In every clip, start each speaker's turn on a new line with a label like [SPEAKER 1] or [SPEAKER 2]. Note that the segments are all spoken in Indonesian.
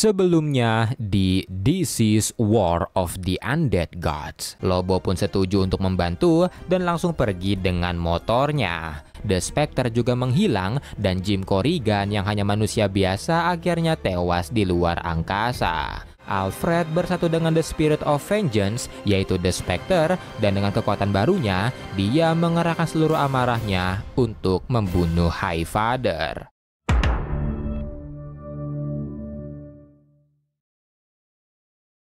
[SPEAKER 1] Sebelumnya di DC's War of the Undead Gods, Lobo pun setuju untuk membantu dan langsung pergi dengan motornya. The Spectre juga menghilang dan Jim Corrigan yang hanya manusia biasa akhirnya tewas di luar angkasa. Alfred bersatu dengan The Spirit of Vengeance, yaitu The Spectre, dan dengan kekuatan barunya, dia mengerahkan seluruh amarahnya untuk membunuh Highfather.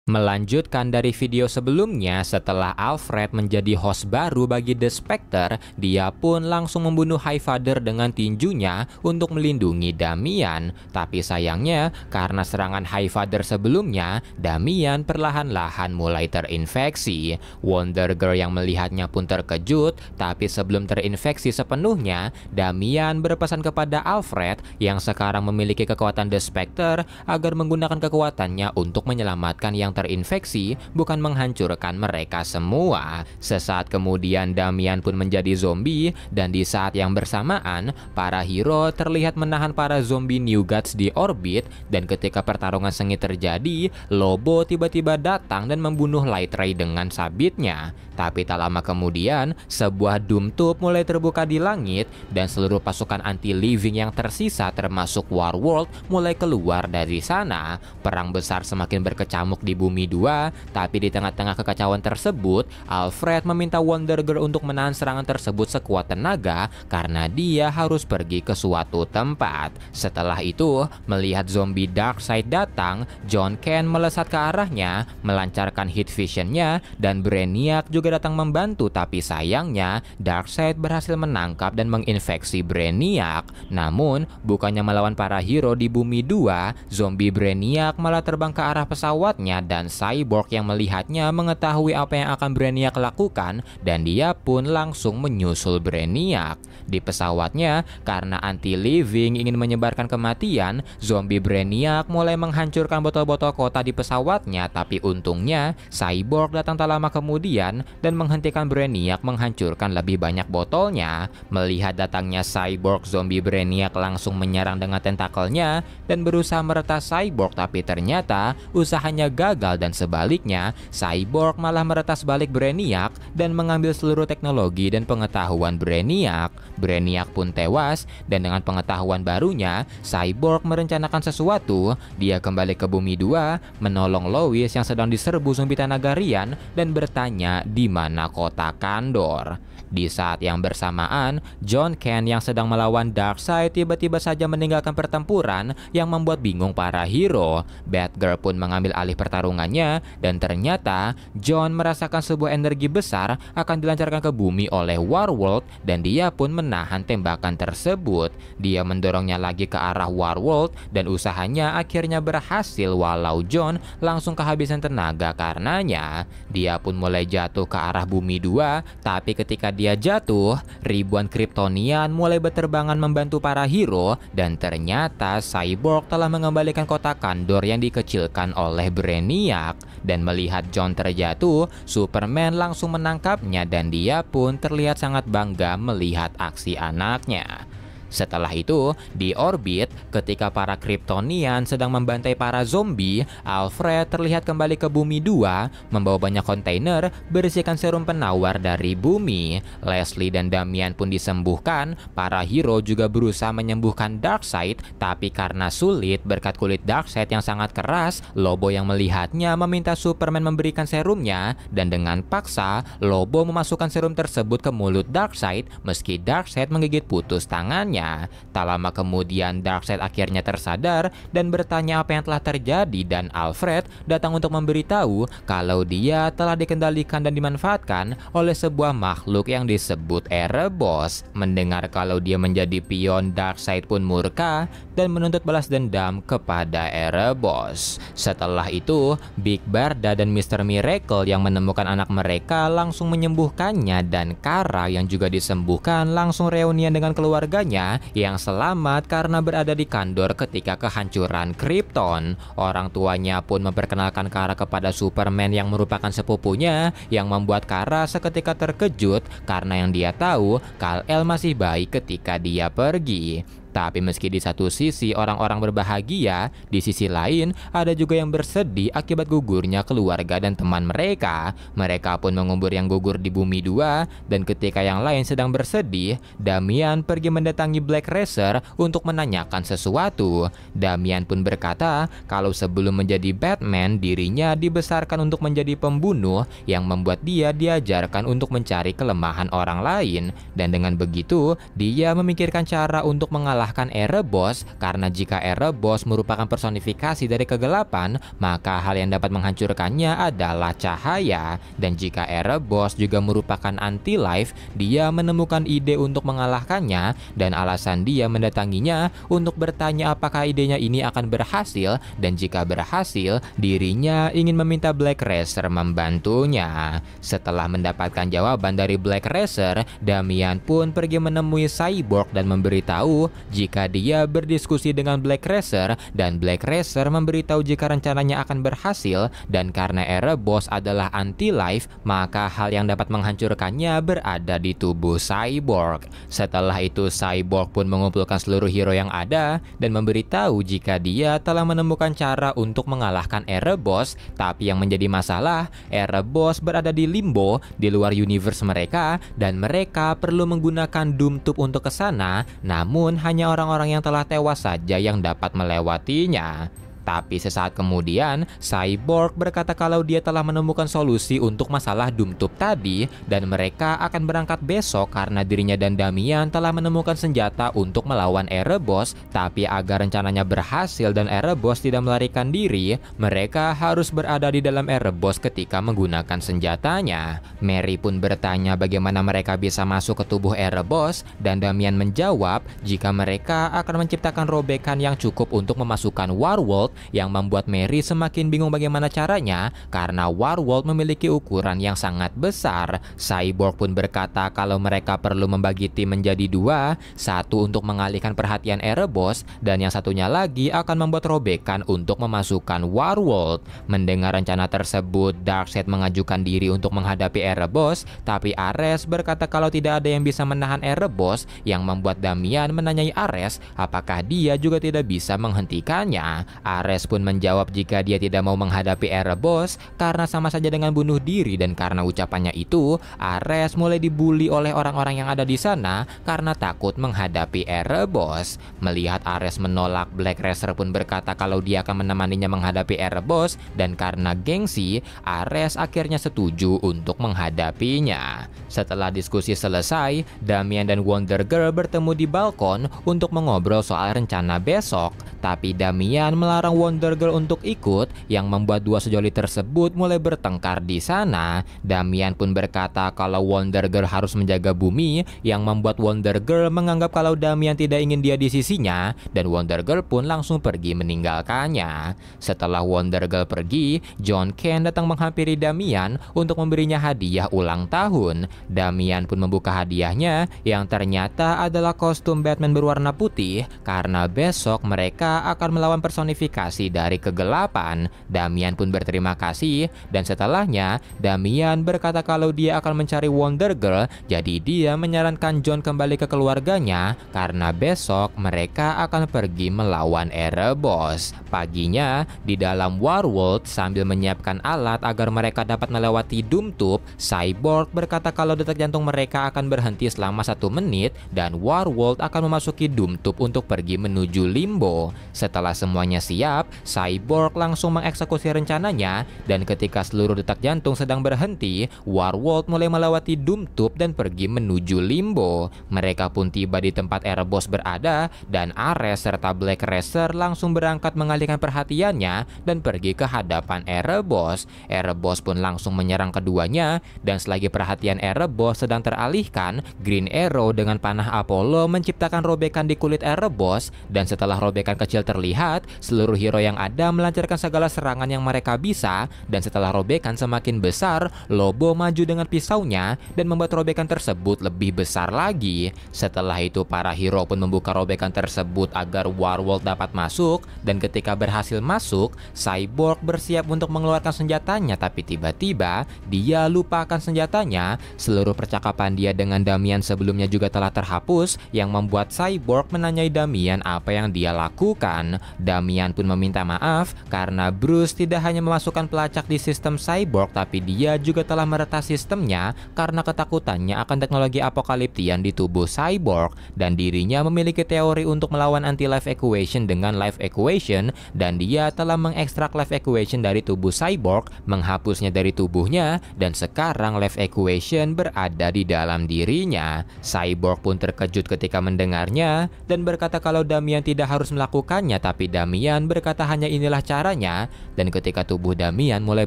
[SPEAKER 1] Melanjutkan dari video sebelumnya, setelah Alfred menjadi host baru bagi The Spectre, dia pun langsung membunuh Highfather dengan tinjunya untuk melindungi Damian. Tapi sayangnya, karena serangan Highfather sebelumnya, Damian perlahan-lahan mulai terinfeksi. Wonder Girl yang melihatnya pun terkejut, tapi sebelum terinfeksi sepenuhnya, Damian berpesan kepada Alfred yang sekarang memiliki kekuatan The Spectre agar menggunakan kekuatannya untuk menyelamatkan yang terinfeksi, bukan menghancurkan mereka semua. Sesaat kemudian Damian pun menjadi zombie, dan di saat yang bersamaan para hero terlihat menahan para zombie New Gods di orbit. Dan ketika pertarungan sengit terjadi, Lobo tiba-tiba datang dan membunuh Lightray dengan sabitnya. Tapi tak lama kemudian, sebuah Doom Tube mulai terbuka di langit dan seluruh pasukan anti-living yang tersisa termasuk Warworld mulai keluar dari sana. Perang besar semakin berkecamuk di Bumi 2, tapi di tengah-tengah kekacauan tersebut, Alfred meminta Wonder Girl untuk menahan serangan tersebut sekuat tenaga karena dia harus pergi ke suatu tempat. Setelah itu, melihat zombie Darkseid datang, John Kent melesat ke arahnya, melancarkan heat vision-nya, dan Brainiac juga datang membantu, tapi sayangnya Darkseid berhasil menangkap dan menginfeksi Brainiac. Namun, bukannya melawan para hero di Bumi 2, zombie Brainiac malah terbang ke arah pesawatnya dan Cyborg yang melihatnya mengetahui apa yang akan Brainiac lakukan dan dia pun langsung menyusul Brainiac. Di pesawatnya, karena anti-living ingin menyebarkan kematian, zombie Brainiac mulai menghancurkan botol-botol kota di pesawatnya, tapi untungnya Cyborg datang tak lama kemudian dan menghentikan Brainiac menghancurkan lebih banyak botolnya. Melihat datangnya Cyborg, zombie Brainiac langsung menyerang dengan tentakelnya dan berusaha meretas Cyborg, tapi ternyata usahanya gagal dan sebaliknya, Cyborg malah meretas balik Brainiac dan mengambil seluruh teknologi dan pengetahuan Brainiac. Brainiac pun tewas dan dengan pengetahuan barunya, Cyborg merencanakan sesuatu. Dia kembali ke Bumi 2, menolong Lois yang sedang diserbu zombie Tanagarian dan bertanya di mana kota Kandor. Di saat yang bersamaan, John Kent yang sedang melawan Darkseid tiba-tiba saja meninggalkan pertempuran yang membuat bingung para hero. Batgirl pun mengambil alih pertarungannya dan ternyata John merasakan sebuah energi besar akan dilancarkan ke bumi oleh Warworld dan dia pun menahan tembakan tersebut. Dia mendorongnya lagi ke arah Warworld dan usahanya akhirnya berhasil walau John langsung kehabisan tenaga karenanya. Dia pun mulai jatuh ke arah Bumi 2, tapi ketika dia jatuh, ribuan Kryptonian mulai berterbangan membantu para hero dan ternyata Cyborg telah mengembalikan kota Kandor yang dikecilkan oleh Brainiac. Dan melihat John terjatuh, Superman langsung menangkapnya dan dia pun terlihat sangat bangga melihat aksi anaknya. Setelah itu, di orbit, ketika para Kryptonian sedang membantai para zombie, Alfred terlihat kembali ke Bumi 2, membawa banyak kontainer berisikan serum penawar dari bumi. Leslie dan Damian pun disembuhkan, para hero juga berusaha menyembuhkan Darkseid, tapi karena sulit berkat kulit Darkseid yang sangat keras, Lobo yang melihatnya meminta Superman memberikan serumnya, dan dengan paksa, Lobo memasukkan serum tersebut ke mulut Darkseid, meski Darkseid menggigit putus tangannya. Tak lama kemudian Darkseid akhirnya tersadar dan bertanya apa yang telah terjadi dan Alfred datang untuk memberitahu kalau dia telah dikendalikan dan dimanfaatkan oleh sebuah makhluk yang disebut Erebos. Mendengar kalau dia menjadi pion, Darkseid pun murka dan menuntut balas dendam kepada Erebos. Setelah itu, Big Barda dan Mr. Miracle yang menemukan anak mereka langsung menyembuhkannya dan Kara yang juga disembuhkan langsung reunian dengan keluarganya yang selamat karena berada di Kandor ketika kehancuran Krypton. Orang tuanya pun memperkenalkan Kara kepada Superman yang merupakan sepupunya, yang membuat Kara seketika terkejut karena yang dia tahu Kal-El masih baik ketika dia pergi. Tapi meski di satu sisi orang-orang berbahagia, di sisi lain ada juga yang bersedih akibat gugurnya keluarga dan teman mereka. Mereka pun mengubur yang gugur di bumi 2, dan ketika yang lain sedang bersedih, Damian pergi mendatangi Black Racer untuk menanyakan sesuatu. Damian pun berkata kalau sebelum menjadi Batman, dirinya dibesarkan untuk menjadi pembunuh yang membuat dia diajarkan untuk mencari kelemahan orang lain. Dan dengan begitu, dia memikirkan cara untuk mengalahkan Erebos, karena jika Erebos merupakan personifikasi dari kegelapan, maka hal yang dapat menghancurkannya adalah cahaya. Dan jika Erebos juga merupakan anti-life, dia menemukan ide untuk mengalahkannya, dan alasan dia mendatanginya untuk bertanya apakah idenya ini akan berhasil, dan jika berhasil, dirinya ingin meminta Black Racer membantunya. Setelah mendapatkan jawaban dari Black Racer, Damian pun pergi menemui Cyborg dan memberitahu jika dia berdiskusi dengan Black Racer, dan Black Racer memberitahu jika rencananya akan berhasil, dan karena Erebos adalah anti-life, maka hal yang dapat menghancurkannya berada di tubuh Cyborg. Setelah itu Cyborg pun mengumpulkan seluruh hero yang ada dan memberitahu jika dia telah menemukan cara untuk mengalahkan Erebos. Tapi yang menjadi masalah, Erebos berada di limbo di luar universe mereka, dan mereka perlu menggunakan Doom Tube untuk ke sana, namun hanya orang-orang yang telah tewas saja yang dapat melewatinya. Tapi sesaat kemudian, Cyborg berkata kalau dia telah menemukan solusi untuk masalah Doom Tube tadi, dan mereka akan berangkat besok karena dirinya dan Damian telah menemukan senjata untuk melawan Erebos. Tapi agar rencananya berhasil dan Erebos tidak melarikan diri, mereka harus berada di dalam Erebos ketika menggunakan senjatanya. Mary pun bertanya bagaimana mereka bisa masuk ke tubuh Erebos, dan Damian menjawab jika mereka akan menciptakan robekan yang cukup untuk memasukkan Warworld, yang membuat Mary semakin bingung bagaimana caranya karena Warworld memiliki ukuran yang sangat besar. Cyborg pun berkata kalau mereka perlu membagi tim menjadi 2, satu untuk mengalihkan perhatian Erebos, dan yang satunya lagi akan membuat robekan untuk memasukkan Warworld. Mendengar rencana tersebut, Darkseid mengajukan diri untuk menghadapi Erebos, tapi Ares berkata kalau tidak ada yang bisa menahan Erebos, yang membuat Damian menanyai Ares apakah dia juga tidak bisa menghentikannya. Ares pun menjawab jika dia tidak mau menghadapi Erebos karena sama saja dengan bunuh diri, dan karena ucapannya itu, Ares mulai dibully oleh orang-orang yang ada di sana karena takut menghadapi Erebos. Melihat Ares menolak, Black Racer pun berkata kalau dia akan menemaninya menghadapi Erebos, dan karena gengsi, Ares akhirnya setuju untuk menghadapinya. Setelah diskusi selesai, Damian dan Wonder Girl bertemu di balkon untuk mengobrol soal rencana besok, tapi Damian melarang Wonder Girl untuk ikut, yang membuat dua sejoli tersebut mulai bertengkar di sana. Damian pun berkata kalau Wonder Girl harus menjaga bumi, yang membuat Wonder Girl menganggap kalau Damian tidak ingin dia di sisinya, dan Wonder Girl pun langsung pergi meninggalkannya. Setelah Wonder Girl pergi, John Kent datang menghampiri Damian untuk memberinya hadiah ulang tahun. Damian pun membuka hadiahnya, yang ternyata adalah kostum Batman berwarna putih, karena besok mereka akan melawan personifikasi dari kegelapan. Damian pun berterima kasih, dan setelahnya Damian berkata kalau dia akan mencari Wonder Girl, jadi dia menyarankan John kembali ke keluarganya karena besok mereka akan pergi melawan Erebos. Paginya, di dalam Warworld sambil menyiapkan alat agar mereka dapat melewati Doom Tube, Cyborg berkata kalau detak jantung mereka akan berhenti selama 1 menit, dan Warworld akan memasuki Doom Tube untuk pergi menuju Limbo. Setelah semuanya siap, Cyborg langsung mengeksekusi rencananya, dan ketika seluruh detak jantung sedang berhenti, Warworld mulai melewati Doom Tube dan pergi menuju Limbo. Mereka pun tiba di tempat Erebos berada, dan Ares serta Black Racer langsung berangkat mengalihkan perhatiannya dan pergi ke hadapan Erebos. Erebos pun langsung menyerang keduanya, dan selagi perhatian Erebos sedang teralihkan, Green Arrow dengan panah Apollo menciptakan robekan di kulit Erebos, dan setelah robekan kecil terlihat, seluruh hero yang ada melancarkan segala serangan yang mereka bisa, dan setelah robekan semakin besar, Lobo maju dengan pisaunya dan membuat robekan tersebut lebih besar lagi. Setelah itu para hero pun membuka robekan tersebut agar Warworld dapat masuk, dan ketika berhasil masuk, Cyborg bersiap untuk mengeluarkan senjatanya, tapi tiba-tiba dia lupa akan senjatanya. Seluruh percakapan dia dengan Damian sebelumnya juga telah terhapus, yang membuat Cyborg menanyai Damian apa yang dia lakukan. Damian pun meminta maaf karena Bruce tidak hanya memasukkan pelacak di sistem Cyborg, tapi dia juga telah meretas sistemnya karena ketakutannya akan teknologi apokaliptian di tubuh Cyborg, dan dirinya memiliki teori untuk melawan anti-life equation dengan life equation, dan dia telah mengekstrak life equation dari tubuh Cyborg, menghapusnya dari tubuhnya, dan sekarang life equation berada di dalam dirinya. Cyborg pun terkejut ketika mendengarnya dan berkata kalau Damian tidak harus melakukannya, tapi Damian berkata hanya inilah caranya. Dan ketika tubuh Damian mulai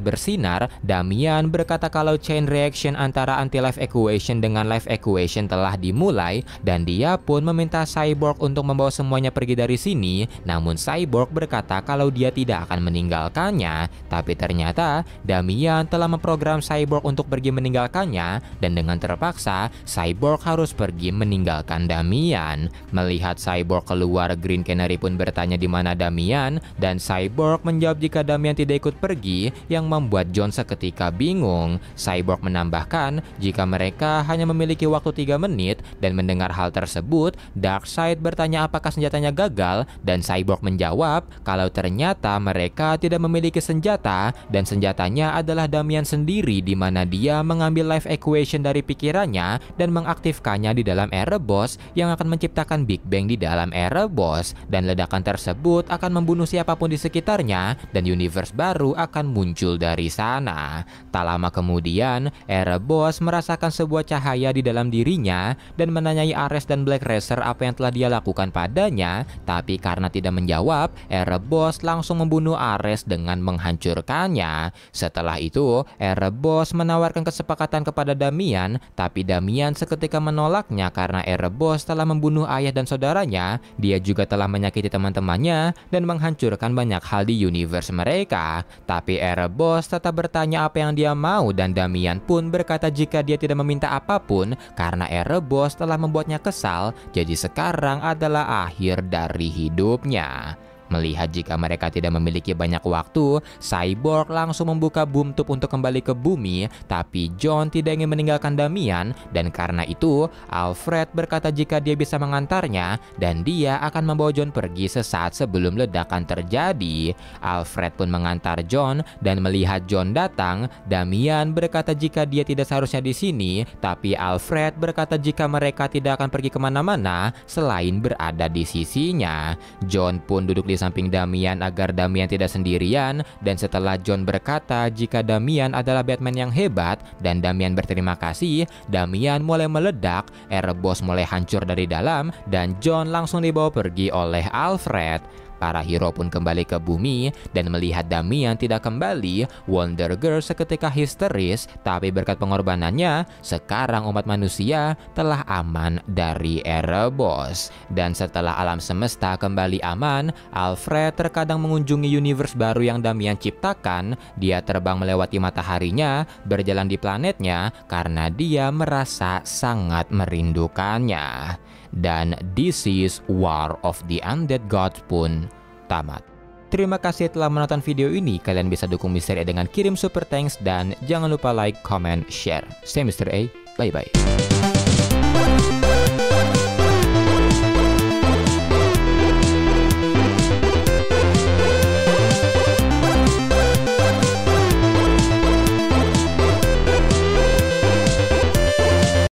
[SPEAKER 1] bersinar, Damian berkata kalau chain reaction antara anti-life equation dengan life equation telah dimulai, dan dia pun meminta Cyborg untuk membawa semuanya pergi dari sini. Namun Cyborg berkata kalau dia tidak akan meninggalkannya, tapi ternyata Damian telah memprogram Cyborg untuk pergi meninggalkannya, dan dengan terpaksa Cyborg harus pergi meninggalkan Damian. Melihat Cyborg keluar, Green Canary pun bertanya di mana Damian, dan Cyborg menjawab jika Damian tidak ikut pergi, yang membuat John seketika bingung. Cyborg menambahkan jika mereka hanya memiliki waktu 3 menit, dan mendengar hal tersebut, Darkseid bertanya apakah senjatanya gagal, dan Cyborg menjawab kalau ternyata mereka tidak memiliki senjata, dan senjatanya adalah Damian sendiri, di mana dia mengambil life equation dari pikirannya dan mengaktifkannya di dalam Erebos, yang akan menciptakan Big Bang di dalam Erebos, dan ledakan tersebut akan membunuh siapapun di sekitarnya, dan universe baru akan muncul dari sana. Tak lama kemudian, Erebos merasakan sebuah cahaya di dalam dirinya dan menanyai Ares dan Black Racer apa yang telah dia lakukan padanya, tapi karena tidak menjawab, Erebos langsung membunuh Ares dengan menghancurkannya. Setelah itu, Erebos menawarkan kesepakatan kepada Damian, tapi Damian seketika menolaknya karena Erebos telah membunuh ayah dan saudaranya. Dia juga telah menyakiti teman-temannya dan menghancurkan banyak hal di universe mereka. Tapi Erebos tetap bertanya apa yang dia mau, dan Damian pun berkata jika dia tidak meminta apapun karena Erebos telah membuatnya kesal, jadi sekarang adalah akhir dari hidupnya. Melihat jika mereka tidak memiliki banyak waktu, Cyborg langsung membuka boom tube untuk kembali ke bumi, tapi John tidak ingin meninggalkan Damian, dan karena itu Alfred berkata jika dia bisa mengantarnya, dan dia akan membawa John pergi sesaat sebelum ledakan terjadi. Alfred pun mengantar John, dan melihat John datang, Damian berkata jika dia tidak seharusnya di sini, tapi Alfred berkata jika mereka tidak akan pergi kemana-mana selain berada di sisinya. John pun duduk di samping Damian agar Damian tidak sendirian, dan setelah John berkata jika Damian adalah Batman yang hebat dan Damian berterima kasih, Damian mulai meledak, Erebos mulai hancur dari dalam, dan John langsung dibawa pergi oleh Alfred. Para hero pun kembali ke bumi, dan melihat Damian tidak kembali, Wonder Girl seketika histeris, tapi berkat pengorbanannya, sekarang umat manusia telah aman dari Erebos. Dan setelah alam semesta kembali aman, Alfred terkadang mengunjungi universe baru yang Damian ciptakan. Dia terbang melewati mataharinya, berjalan di planetnya, karena dia merasa sangat merindukannya. Dan This is War of the Undead Gods pun tamat. Terima kasih telah menonton video ini. Kalian bisa dukung Mr. A dengan kirim super thanks, dan jangan lupa like, comment, share. Saya Mr. A, bye bye.